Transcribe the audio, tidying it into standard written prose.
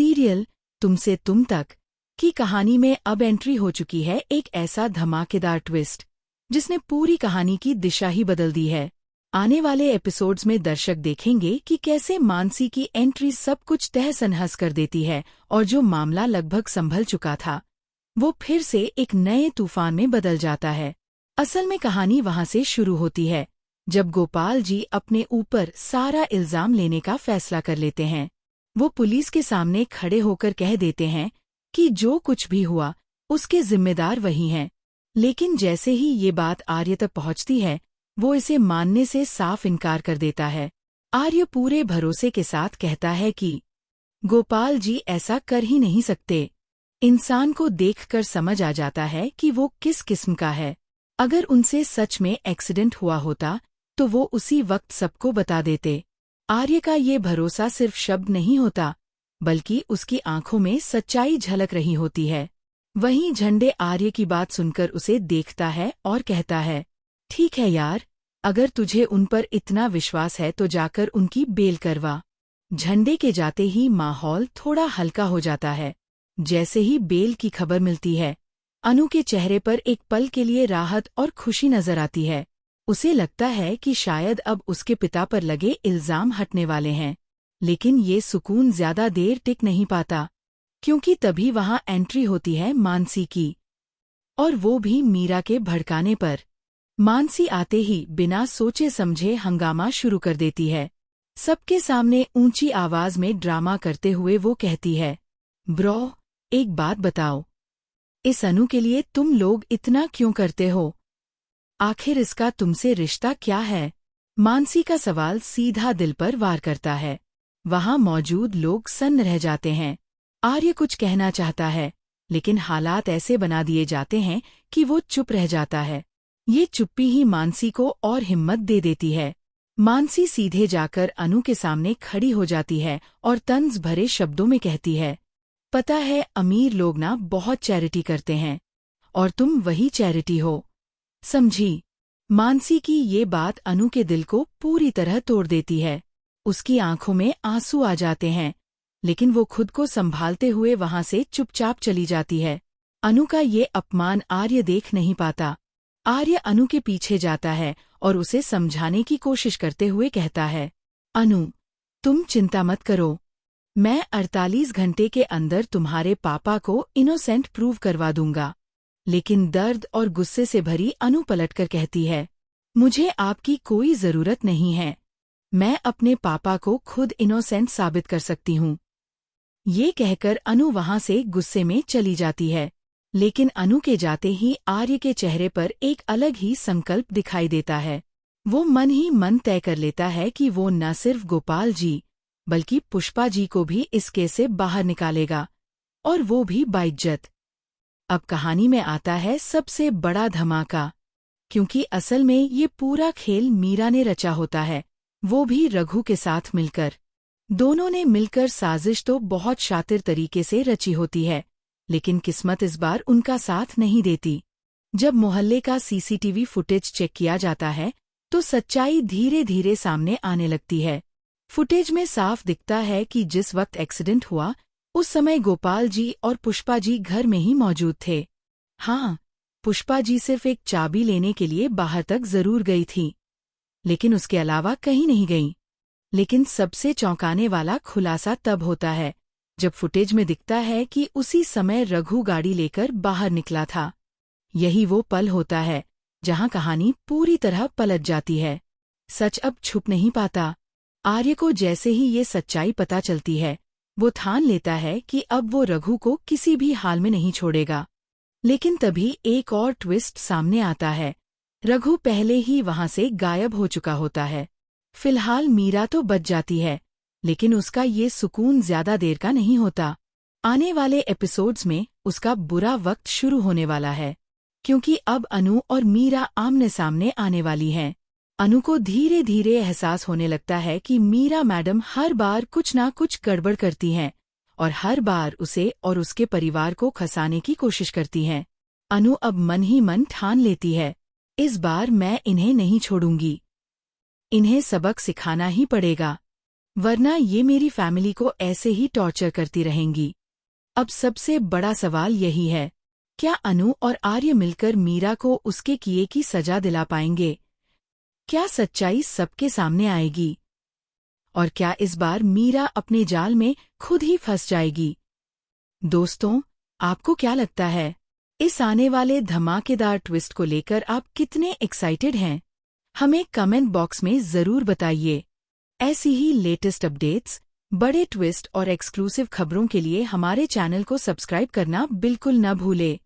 Serial तुमसे तुम तक की कहानी में अब एंट्री हो चुकी है एक ऐसा धमाकेदार ट्विस्ट जिसने पूरी कहानी की दिशा ही बदल दी है। आने वाले एपिसोड्स में दर्शक देखेंगे कि कैसे मानसी की एंट्री सब कुछ तहस-नहस कर देती है और जो मामला लगभग संभल चुका था वो फिर से एक नए तूफान में बदल जाता है। असल में कहानी वहां से शुरू होती है जब गोपाल जी अपने ऊपर सारा इल्जाम लेने का फैसला कर लेते हैं। वो पुलिस के सामने खड़े होकर कह देते हैं कि जो कुछ भी हुआ उसके जिम्मेदार वही हैं। लेकिन जैसे ही ये बात आर्य तक पहुंचती है वो इसे मानने से साफ इनकार कर देता है। आर्य पूरे भरोसे के साथ कहता है कि गोपाल जी ऐसा कर ही नहीं सकते। इंसान को देखकर समझ आ जाता है कि वो किस किस्म का है। अगर उनसे सच में एक्सीडेंट हुआ होता तो वो उसी वक्त सबको बता देते। आर्य का ये भरोसा सिर्फ शब्द नहीं होता बल्कि उसकी आंखों में सच्चाई झलक रही होती है। वहीं झंडे आर्य की बात सुनकर उसे देखता है और कहता है, ठीक है यार, अगर तुझे उन पर इतना विश्वास है तो जाकर उनकी बेल करवा। झंडे के जाते ही माहौल थोड़ा हल्का हो जाता है। जैसे ही बेल की खबर मिलती है अनु के चेहरे पर एक पल के लिए राहत और खुशी नजर आती है। उसे लगता है कि शायद अब उसके पिता पर लगे इल्जाम हटने वाले हैं। लेकिन ये सुकून ज्यादा देर टिक नहीं पाता क्योंकि तभी वहां एंट्री होती है मानसी की, और वो भी मीरा के भड़काने पर। मानसी आते ही बिना सोचे समझे हंगामा शुरू कर देती है। सबके सामने ऊंची आवाज में ड्रामा करते हुए वो कहती है, ब्रो, एक बात बताओ, इस अनु के लिए तुम लोग इतना क्यों करते हो? आखिर इसका तुमसे रिश्ता क्या है? मानसी का सवाल सीधा दिल पर वार करता है। वहां मौजूद लोग सन्न रह जाते हैं। आर्य कुछ कहना चाहता है लेकिन हालात ऐसे बना दिए जाते हैं कि वो चुप रह जाता है। ये चुप्पी ही मानसी को और हिम्मत दे देती है। मानसी सीधे जाकर अनु के सामने खड़ी हो जाती है और तंज भरे शब्दों में कहती है, पता है अमीर लोग ना बहुत चैरिटी करते हैं और तुम वही चैरिटी हो, समझी? मानसी की ये बात अनु के दिल को पूरी तरह तोड़ देती है। उसकी आंखों में आंसू आ जाते हैं लेकिन वो खुद को संभालते हुए वहां से चुपचाप चली जाती है। अनु का ये अपमान आर्य देख नहीं पाता। आर्य अनु के पीछे जाता है और उसे समझाने की कोशिश करते हुए कहता है, अनु, तुम चिंता मत करो, मैं 48 घंटे के अंदर तुम्हारे पापा को इनोसेंट प्रूव करवा दूंगा। लेकिन दर्द और गुस्से से भरी अनु पलटकर कहती है, मुझे आपकी कोई जरूरत नहीं है, मैं अपने पापा को खुद इनोसेंट साबित कर सकती हूँ। ये कहकर अनु वहां से गुस्से में चली जाती है। लेकिन अनु के जाते ही आर्य के चेहरे पर एक अलग ही संकल्प दिखाई देता है। वो मन ही मन तय कर लेता है कि वो न सिर्फ गोपाल जी बल्कि पुष्पा जी को भी इस केस से बाहर निकालेगा, और वो भी बाइज्जत। अब कहानी में आता है सबसे बड़ा धमाका, क्योंकि असल में ये पूरा खेल मीरा ने रचा होता है, वो भी रघु के साथ मिलकर। दोनों ने मिलकर साजिश तो बहुत शातिर तरीके से रची होती है, लेकिन किस्मत इस बार उनका साथ नहीं देती। जब मोहल्ले का सीसीटीवी फुटेज चेक किया जाता है तो सच्चाई धीरे धीरे सामने आने लगती है। फुटेज में साफ दिखता है कि जिस वक्त एक्सीडेंट हुआ उस समय गोपाल जी और पुष्पा जी घर में ही मौजूद थे। हाँ, पुष्पा जी सिर्फ एक चाबी लेने के लिए बाहर तक जरूर गई थी, लेकिन उसके अलावा कहीं नहीं गई। लेकिन सबसे चौंकाने वाला खुलासा तब होता है जब फुटेज में दिखता है कि उसी समय रघु गाड़ी लेकर बाहर निकला था। यही वो पल होता है जहां कहानी पूरी तरह पलट जाती है। सच अब छुप नहीं पाता। आर्य को जैसे ही ये सच्चाई पता चलती है वो ठान लेता है कि अब वो रघु को किसी भी हाल में नहीं छोड़ेगा। लेकिन तभी एक और ट्विस्ट सामने आता है। रघु पहले ही वहां से गायब हो चुका होता है। फिलहाल मीरा तो बच जाती है, लेकिन उसका ये सुकून ज्यादा देर का नहीं होता। आने वाले एपिसोड्स में उसका बुरा वक्त शुरू होने वाला है, क्योंकि अब अनु और मीरा आमने सामने आने वाली हैं। अनु को धीरे धीरे एहसास होने लगता है कि मीरा मैडम हर बार कुछ ना कुछ गड़बड़ करती हैं और हर बार उसे और उसके परिवार को खसाने की कोशिश करती हैं। अनु अब मन ही मन ठान लेती है, इस बार मैं इन्हें नहीं छोड़ूंगी, इन्हें सबक सिखाना ही पड़ेगा। वरना ये मेरी फैमिली को ऐसे ही टॉर्चर करती रहेंगी। अब सबसे बड़ा सवाल यही है, क्या अनु और आर्य मिलकर मीरा को उसके किए की सजा दिला पाएंगे? क्या सच्चाई सबके सामने आएगी? और क्या इस बार मीरा अपने जाल में खुद ही फंस जाएगी? दोस्तों, आपको क्या लगता है? इस आने वाले धमाकेदार ट्विस्ट को लेकर आप कितने एक्साइटेड हैं? हमें कमेंट बॉक्स में ज़रूर बताइए। ऐसी ही लेटेस्ट अपडेट्स, बड़े ट्विस्ट और एक्सक्लूसिव खबरों के लिए हमारे चैनल को सब्सक्राइब करना बिल्कुल न भूलें।